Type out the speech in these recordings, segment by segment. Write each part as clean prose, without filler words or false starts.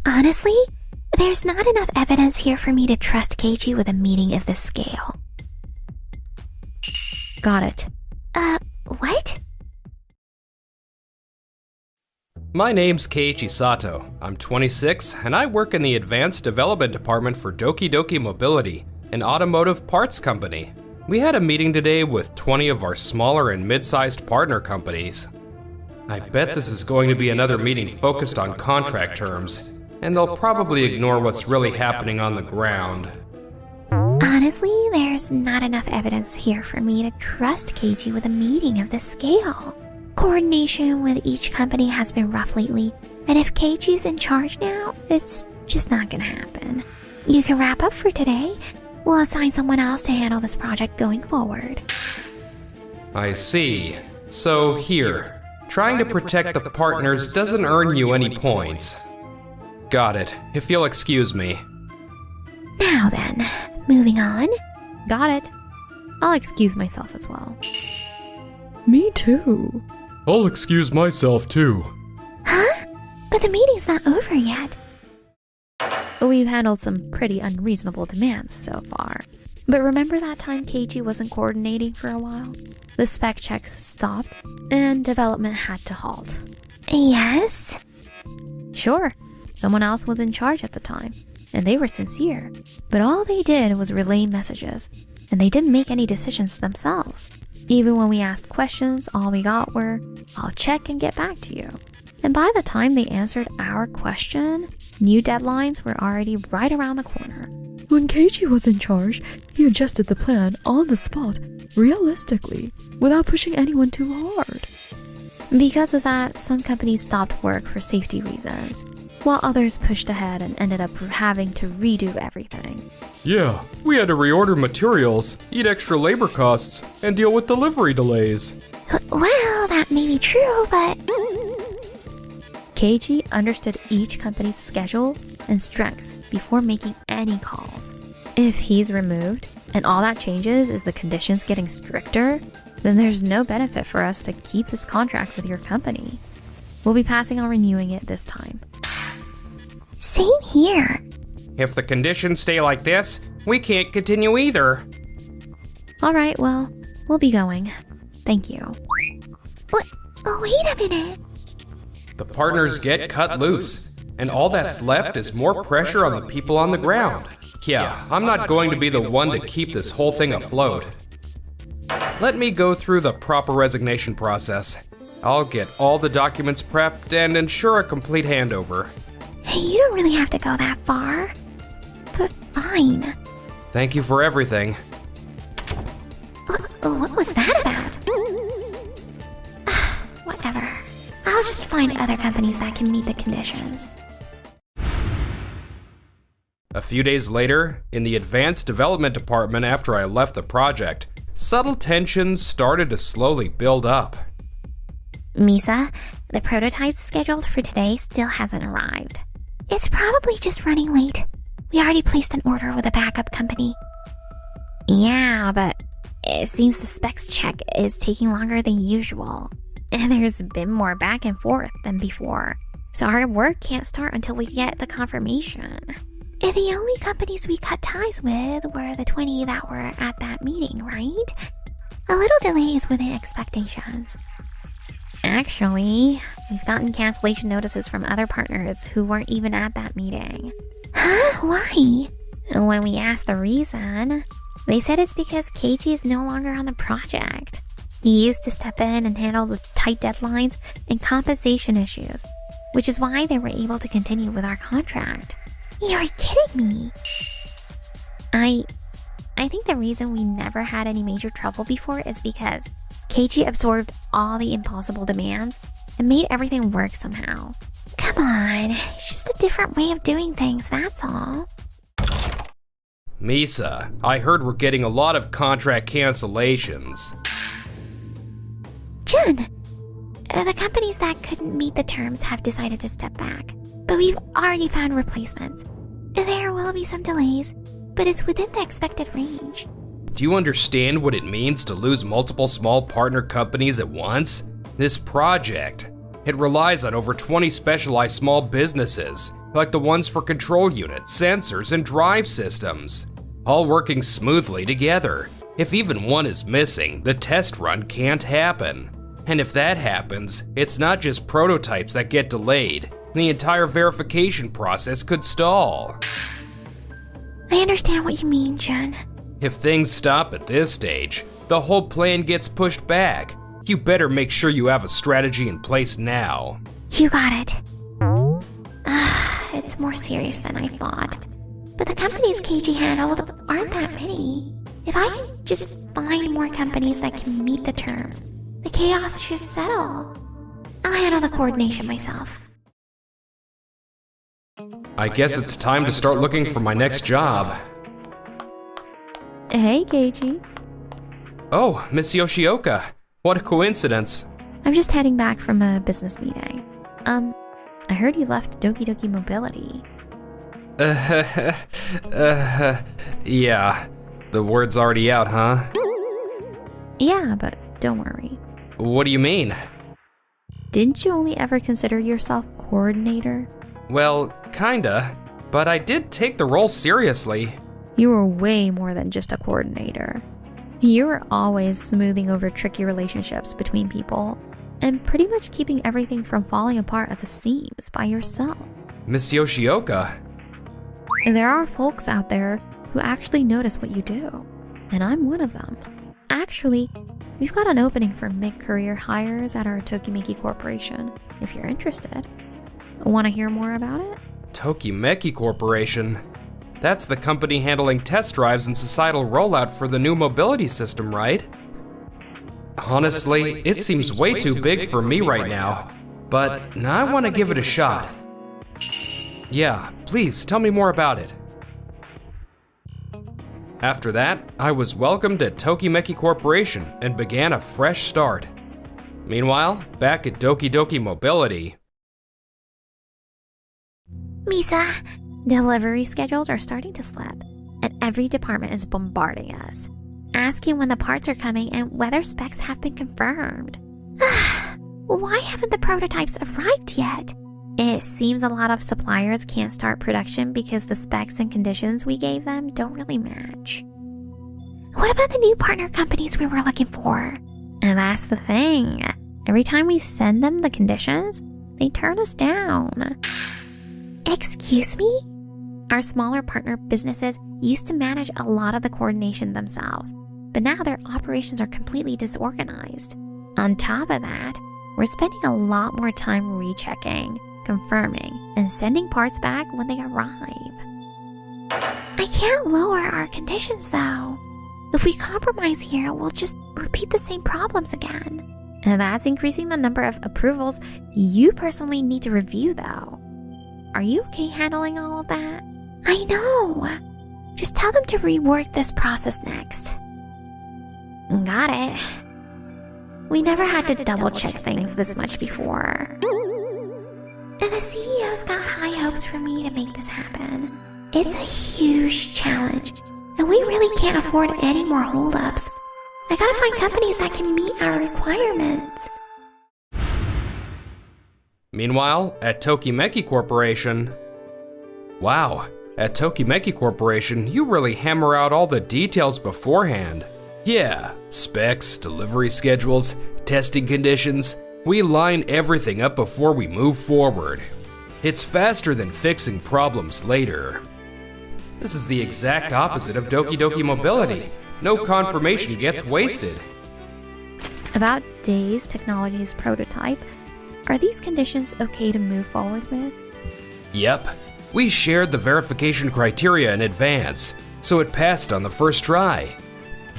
Honestly, there's not enough evidence here for me to trust Keiji with a meeting of this scale. Got it. What? My name's Keiichi Sato. I'm 26, and I work in the Advanced Development Department for Doki Doki Mobility, an automotive parts company. We had a meeting today with 20 of our smaller and mid-sized partner companies. I bet this is going to be another meeting focused on contract terms, and they'll probably ignore what's really happening on the ground. Honestly, there's not enough evidence here for me to trust Keiji with a meeting of this scale. Coordination with each company has been rough lately, and if Keiji's in charge now, it's just not gonna happen. You can wrap up for today. We'll assign someone else to handle this project going forward. I see. So here, trying to protect the partners doesn't earn you any points. Got it, if you'll excuse me. Now then, moving on. Got it. I'll excuse myself as well. Me too. I'll excuse myself too. Huh? But the meeting's not over yet. We've handled some pretty unreasonable demands so far. But remember that time Keiji wasn't coordinating for a while? The spec checks stopped, and development had to halt. Yes? Sure, someone else was in charge at the time, and they were sincere. But all they did was relay messages, and they didn't make any decisions themselves. Even when we asked questions, all we got were, "I'll check and get back to you." And by the time they answered our question, new deadlines were already right around the corner. When Keiji was in charge, he adjusted the plan on the spot, realistically, without pushing anyone too hard. Because of that, some companies stopped work for safety reasons, while others pushed ahead and ended up having to redo everything. Yeah, we had to reorder materials, eat extra labor costs, and deal with delivery delays. Well, that may be true, but... Keiji understood each company's schedule and strengths before making any calls. If he's removed, and all that changes is the conditions getting stricter, then there's no benefit for us to keep this contract with your company. We'll be passing on renewing it this time. Same here. If the conditions stay like this, we can't continue either. Alright, well, we'll be going. Thank you. What? Oh, wait a minute. The partners get cut loose, and all that's left is more pressure on the people on the ground. Yeah, I'm not going to be the one to keep this whole thing afloat. Let me go through the proper resignation process. I'll get all the documents prepped and ensure a complete handover. Hey, you don't really have to go that far. But fine. Thank you for everything. What was that about? Whatever. I'll just find other companies that can meet the conditions. A few days later, in the Advanced Development Department after I left the project, subtle tensions started to slowly build up. Misa, the prototype scheduled for today still hasn't arrived. It's probably just running late. We already placed an order with a backup company. Yeah, but it seems the specs check is taking longer than usual. And there's been more back and forth than before. So our work can't start until we get the confirmation. And the only companies we cut ties with were the 20 that were at that meeting, right? A little delay is within expectations. Actually, we've gotten cancellation notices from other partners who weren't even at that meeting. Huh? Why? When we asked the reason, they said it's because Keiji is no longer on the project. He used to step in and handle the tight deadlines and compensation issues, which is why they were able to continue with our contract. You're kidding me! I think the reason we never had any major trouble before is because Keiji absorbed all the impossible demands and made everything work somehow. Come on, it's just a different way of doing things, that's all. Misa, I heard we're getting a lot of contract cancellations. Jun, the companies that couldn't meet the terms have decided to step back, but we've already found replacements. There will be some delays, but it's within the expected range. Do you understand what it means to lose multiple small partner companies at once? This project, It relies on over 20 specialized small businesses, like the ones for control units, sensors, and drive systems, all working smoothly together. If even one is missing, the test run can't happen. And if that happens, it's not just prototypes that get delayed. The entire verification process could stall. I understand what you mean, Jun. If things stop at this stage, the whole plan gets pushed back. You better make sure you have a strategy in place now. You got it. It's more serious than I thought. But the companies KG handled aren't that many. If I can just find more companies that can meet the terms, the chaos should settle. I'll handle the coordination myself. I guess it's time to start looking for my next job. Hey, Keiji. Oh, Miss Yoshioka. What a coincidence. I'm just heading back from a business meeting. I heard you left Doki Doki Mobility. Yeah. The word's already out, huh? Yeah, but don't worry. What do you mean? Didn't you only ever consider yourself coordinator? Well, kinda. But I did take the role seriously. You were way more than just a coordinator. You were always smoothing over tricky relationships between people and pretty much keeping everything from falling apart at the seams by yourself. Miss Yoshioka. There are folks out there who actually notice what you do, and I'm one of them. Actually, we've got an opening for mid-career hires at our Tokimeki Corporation, if you're interested. Want to hear more about it? Tokimeki Corporation? That's the company handling test drives and societal rollout for the new mobility system, right? Honestly, it seems way too big for me right now, but I want to give it a shot. Yeah, please tell me more about it. After that, I was welcomed at Tokimeki Corporation and began a fresh start. Meanwhile, back at Doki Doki Mobility. Misa, Delivery schedules are starting to slip, and every department is bombarding us, asking when the parts are coming and whether specs have been confirmed. why haven't the prototypes arrived yet? It seems a lot of suppliers can't start production because the specs and conditions we gave them don't really match. What about the new partner companies we were looking for? And that's the thing. Every time we send them the conditions, they turn us down. Excuse me? Our smaller partner businesses used to manage a lot of the coordination themselves, but now their operations are completely disorganized. On top of that, we're spending a lot more time rechecking, confirming, and sending parts back when they arrive. I can't lower our conditions though. If we compromise here, we'll just repeat the same problems again. And that's increasing the number of approvals you personally need to review though. Are you okay handling all of that? I know. Just tell them to rework this process next. Got it. We never had to double-check things this much before. And the CEO's got high hopes for me to make this happen. It's a huge challenge, and we really can't afford any more holdups. I gotta find companies that can meet our requirements. Meanwhile, at Tokimeki Corporation... Wow, at Tokimeki Corporation, you really hammer out all the details beforehand. Yeah, specs, delivery schedules, testing conditions. We line everything up before we move forward. It's faster than fixing problems later. This is the exact opposite of Doki Doki Mobility. No confirmation gets wasted. About Days Technologies prototype, are these conditions okay to move forward with? Yep. We shared the verification criteria in advance, so it passed on the first try.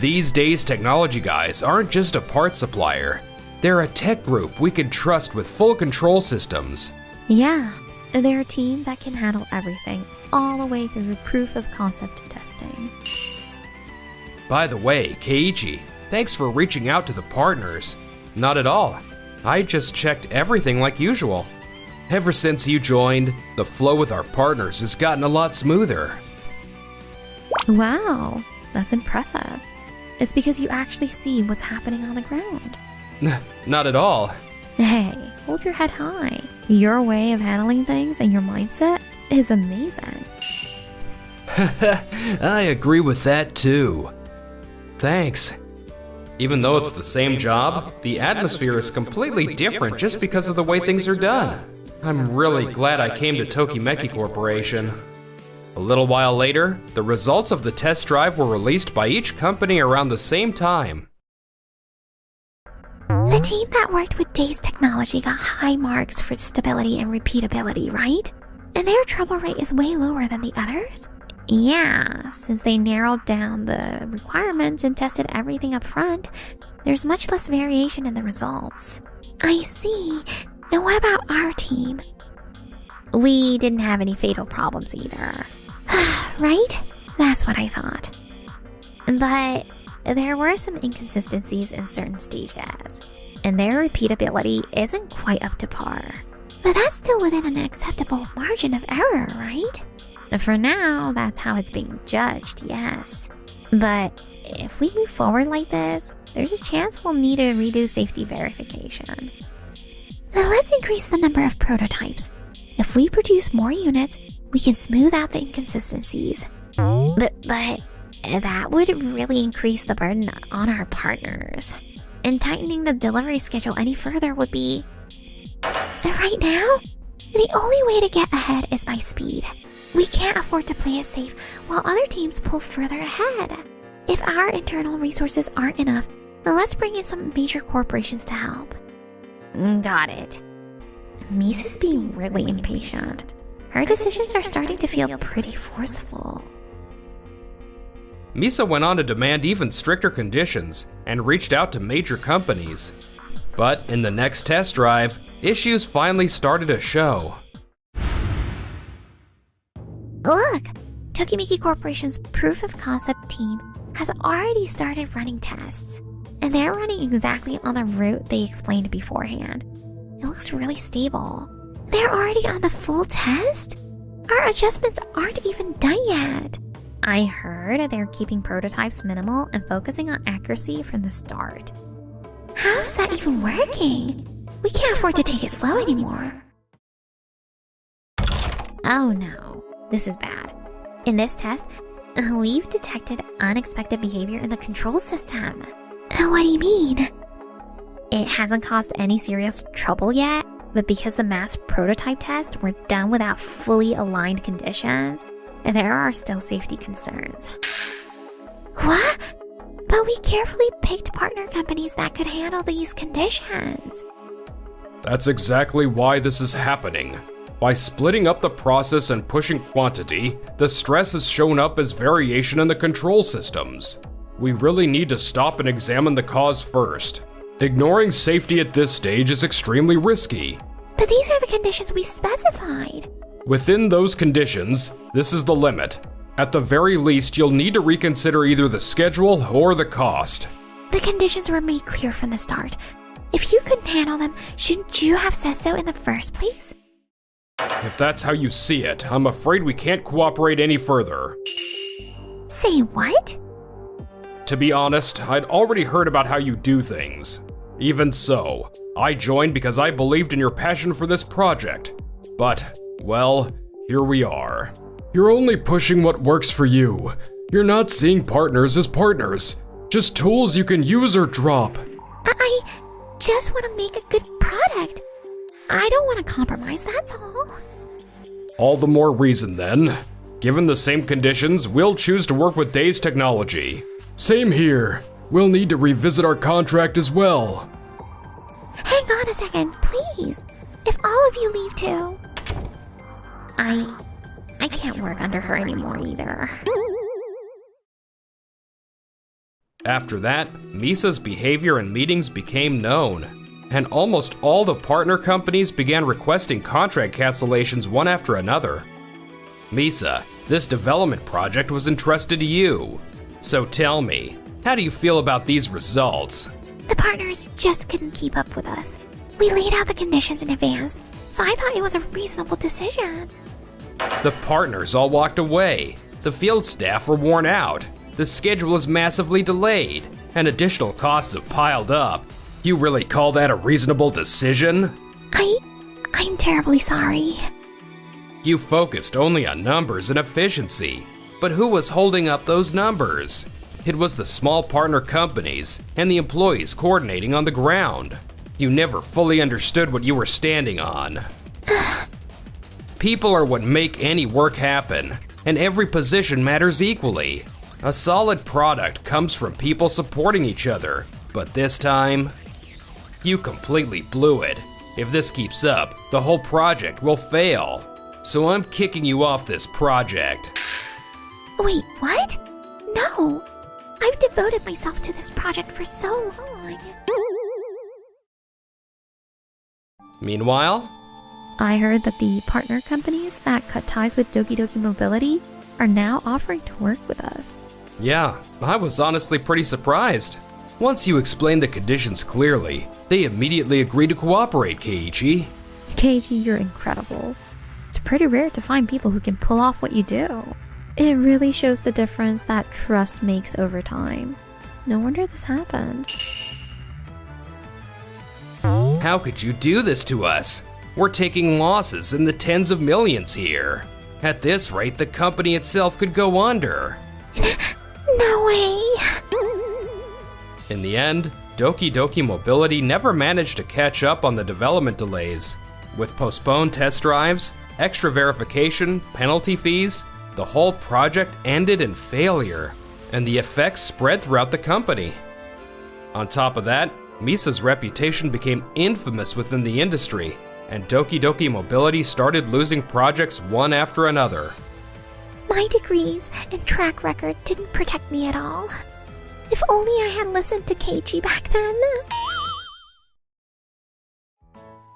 These Days Technology guys aren't just a part supplier. They're a tech group we can trust with full control systems. Yeah, they're a team that can handle everything, all the way through proof of concept testing. By the way, Keiichi, thanks for reaching out to the partners. Not at all. I just checked everything like usual. Ever since you joined, the flow with our partners has gotten a lot smoother. Wow, that's impressive. It's because you actually see what's happening on the ground. Not at all. Hey, hold your head high. Your way of handling things and your mindset is amazing. I agree with that too. Thanks. Even though it's the same job, the atmosphere is completely different just because of the way things are done. I'm really glad I came to Tokimeki Corporation. A little while later, the results of the test drive were released by each company around the same time. The team that worked with Days Technology got high marks for stability and repeatability, right? And their trouble rate is way lower than the others? Yeah, since they narrowed down the requirements and tested everything up front, there's much less variation in the results. I see. And what about our team? We didn't have any fatal problems either. Right? That's what I thought. But there were some inconsistencies in certain stages, and their repeatability isn't quite up to par. But that's still within an acceptable margin of error, right? For now, that's how it's being judged, yes. But if we move forward like this, there's a chance we'll need to redo safety verification. Then let's increase the number of prototypes. If we produce more units, we can smooth out the inconsistencies. But that would really increase the burden on our partners. And tightening the delivery schedule any further would be... Right now, the only way to get ahead is by speed. We can't afford to play it safe while other teams pull further ahead. If our internal resources aren't enough, then let's bring in some major corporations to help. Got it. Misa's being really impatient. Her decisions are starting to feel pretty forceful. Misa went on to demand even stricter conditions and reached out to major companies. But in the next test drive, issues finally started to show. Look! Tokimeki Corporation's proof of concept team has already started running tests. And they're running exactly on the route they explained beforehand. It looks really stable. They're already on the full test? Our adjustments aren't even done yet. I heard they're keeping prototypes minimal and focusing on accuracy from the start. How is that even working? We can't afford to take it slow anymore. Oh no, this is bad. In this test, we've detected unexpected behavior in the control system. What do you mean? It hasn't caused any serious trouble yet, but because the mass prototype tests were done without fully aligned conditions, there are still safety concerns. What? But we carefully picked partner companies that could handle these conditions. That's exactly why this is happening. By splitting up the process and pushing quantity, the stress has shown up as variation in the control systems. We really need to stop and examine the cause first. Ignoring safety at this stage is extremely risky. But these are the conditions we specified. Within those conditions, this is the limit. At the very least, you'll need to reconsider either the schedule or the cost. The conditions were made clear from the start. If you couldn't handle them, shouldn't you have said so in the first place? If that's how you see it, I'm afraid we can't cooperate any further. Say what? To be honest, I'd already heard about how you do things. Even so, I joined because I believed in your passion for this project. But, well, here we are. You're only pushing what works for you. You're not seeing partners as partners, just tools you can use or drop. I just want to make a good product. I don't want to compromise, that's all. All the more reason then. Given the same conditions, we'll choose to work with Days Technology. Same here. We'll need to revisit our contract as well. Hang on a second, please. If all of you leave too. I can't work under her anymore either. After that, Misa's behavior in meetings became known, and almost all the partner companies began requesting contract cancellations one after another. Misa, this development project was entrusted to you. So tell me, how do you feel about these results? The partners just couldn't keep up with us. We laid out the conditions in advance, so I thought it was a reasonable decision. The partners all walked away. The field staff were worn out. The schedule is massively delayed, and additional costs have piled up. You really call that a reasonable decision? I'm terribly sorry. You focused only on numbers and efficiency, but who was holding up those numbers? It was the small partner companies and the employees coordinating on the ground. You never fully understood what you were standing on. People are what make any work happen, and every position matters equally. A solid product comes from people supporting each other, but this time, you completely blew it. If this keeps up, the whole project will fail. So I'm kicking you off this project. Wait, what? No. I've devoted myself to this project for so long. Meanwhile, I heard that the partner companies that cut ties with Doki Doki Mobility are now offering to work with us. yeah, I was honestly pretty surprised. Once you explained the conditions clearly, they immediately agreed to cooperate, Keiichi. Keiji, you're incredible. It's pretty rare to find people who can pull off what you do. It really shows the difference that trust makes over time. No wonder this happened. How could you do this to us? We're taking losses in the tens of millions here. At this rate, the company itself could go under. No way. In the end, Doki Doki Mobility never managed to catch up on the development delays. With postponed test drives, extra verification, penalty fees, the whole project ended in failure, and the effects spread throughout the company. On top of that, Misa's reputation became infamous within the industry, and Doki Doki Mobility started losing projects one after another. My degrees and track record didn't protect me at all. If only I had listened to Keiichi back then.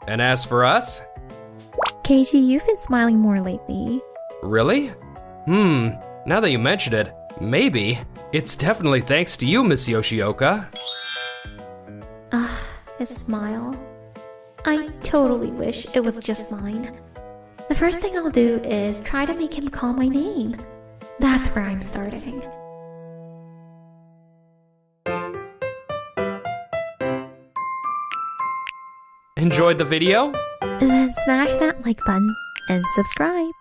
And as for us? Keiji, you've been smiling more lately. Really? Now that you mention it, maybe. It's definitely thanks to you, Miss Yoshioka. His smile. I totally wish it was just mine. The first thing I'll do is try to make him call my name. That's where I'm starting. Enjoyed the video? Then smash that like button and subscribe.